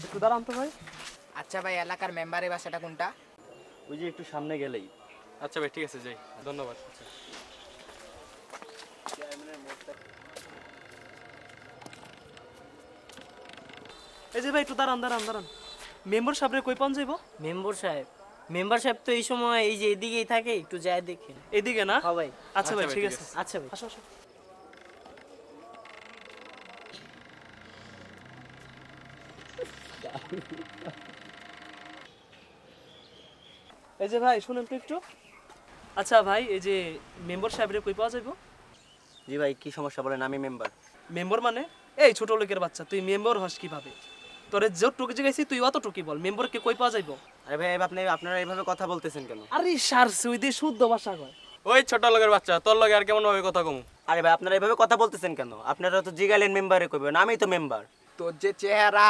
একটু দাঁড়ান তো ভাই। আচ্ছা ভাই, এলাকার মেম্বারের বাসাটা কোনটা? ওই যে একটু সামনে গেলেই। আচ্ছা ভাই, ঠিক আছে, যাই। ধন্যবাদ। আচ্ছা। এই যে ভাই, একটু দাঁড়ান দাঁড়ান দাঁড়ান। মেম্বার সাহেবরে কই পান যাইব? মেম্বার সাহেব তো এই সময় এই যে এদিকেই থাকে, একটু যায় দেখেন। এদিকে না? হ্যাঁ ভাই। আচ্ছা ভাই, ঠিক আছে। আচ্ছা ভাই। আসো আসো। এই যে ভাই, শুনেন তো একটু। আচ্ছা ভাই, এই যে মেম্বার সাহেবরে কই পাওয়া যাইব? জি ভাই, কি সমস্যা বলেন? আমি মেম্বার। মেম্বার মানে? এই ছোট লোকের বাচ্চা, তুই মেম্বার হস কিভাবে? তোরে যতটুকু জিজ্ঞাসি তুই অতটুকুই বল। মেম্বারকে কই পাওয়া যাইব? আরে ভাই, আপনারা এইভাবে কথা বলতেছেন কেন? আরে সার সুই দিয়ে শুদ্ধ ভাষা কয়। ওই ছোট লোকের বাচ্চা, তোর লগে আর কেমন ভাবে কথা কম? আরে ভাই, আপনারা এইভাবে কথা বলতেছেন কেন? আপনারা তো জিগাইলেন মেম্বারে কইবেন, আমি তো মেম্বার। তোর যে চেহারা,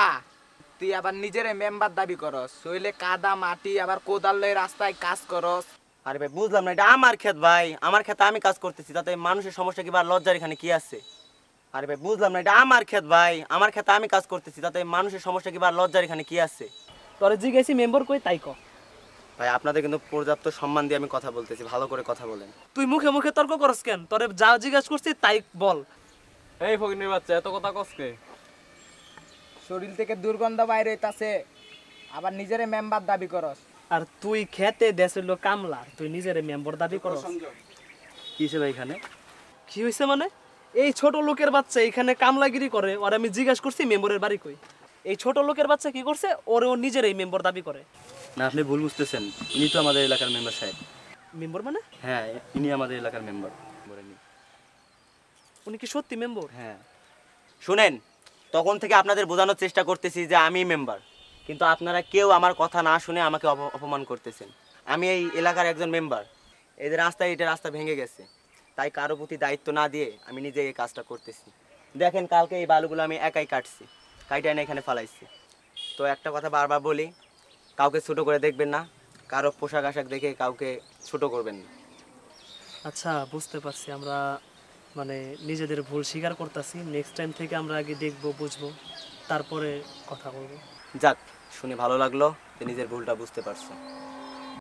তুই আবার নিজের মেম্বার দাবি করস, শৈলে কাদা মাটি আবার কোদাল লয়ে রাস্তায় কাজ করস। আরে ভাই, বুঝলাম না, এটা আমার ক্ষেত ভাই। আমার ক্ষেতে আমি কাজ করতেছি, তাতে মানুষের সমস্যা কি বা লজ্জার এখানে কি আছে? আরে ভাই, বুঝলাম না, এটা আমার ক্ষেত ভাই। আমার ক্ষেতে আমি কাজ করতেছি, তাতে মানুষের সমস্যা কি বা লজ্জার এখানে কি আছে? তোরে জিজ্ঞাসি মেম্বার কই, তাই ক। ভাই, আপনাদের কিন্তু পর্যাপ্ত সম্মান দিয়ে আমি কথা বলতেছি, ভালো করে কথা বলেন। তুই মুখে মুখে তর্ক করস কেন? তোরে যা জিজ্ঞাসা করছি তাই বল। এই ফকিনের বাচ্চা, এত কথা কসকে? শরীর থেকে দুর্গন্ধ বাইরে হইতাছে, আবার নিজের মেম্বার দাবি করস। আর তুই খেতে দেশের লোক কামলা, তুই নিজের মেম্বার দাবি করস। কিসে ভাই এখানে? কি হইছে মানে? এই ছোট লোকের বাচ্চা এখানে কামলাগিরি করে, আর আমি জিজ্ঞাসা করছি মেম্বারের বাড়ি কই। এই ছোট লোকের বাচ্চা কি করছে? ওরে ও নিজের এই মেম্বার দাবি করে। না, আপনি ভুল বুঝতেছেন। ইনি তো আমাদের এলাকার মেম্বার সাহেব। মেম্বার মানে? হ্যাঁ, ইনি আমাদের এলাকার মেম্বার। উনি কি সত্যি মেম্বার? হ্যাঁ। শুনেন, তখন থেকে আপনাদের বোঝানোর চেষ্টা করতেছি যে আমি মেম্বার, কিন্তু আপনারা কেউ আমার কথা না শুনে আমাকে অপমান করতেছেন। আমি এই এলাকার একজন মেম্বার। এই যে রাস্তায়, এটা রাস্তা ভেঙে গেছে, তাই কারো প্রতি দায়িত্ব না দিয়ে আমি নিজে এই কাজটা করতেছি। দেখেন, কালকে এই বালুগুলো আমি একাই কাটছি, কাইটা এনে এখানে ফালাইছি। তো একটা কথা বারবার বলি, কাউকে ছোট করে দেখবেন না, কারো পোশাক আশাক দেখে কাউকে ছোট করবেন না। আচ্ছা, বুঝতে পারছি। আমরা মানে নিজেদের ভুল স্বীকার করতেছি। নেক্সট টাইম থেকে আমরা আগে দেখবো, বুঝবো, তারপরে কথা বলবো। যাক, শুনে ভালো লাগলো যে নিজের ভুলটা বুঝতে পারছো।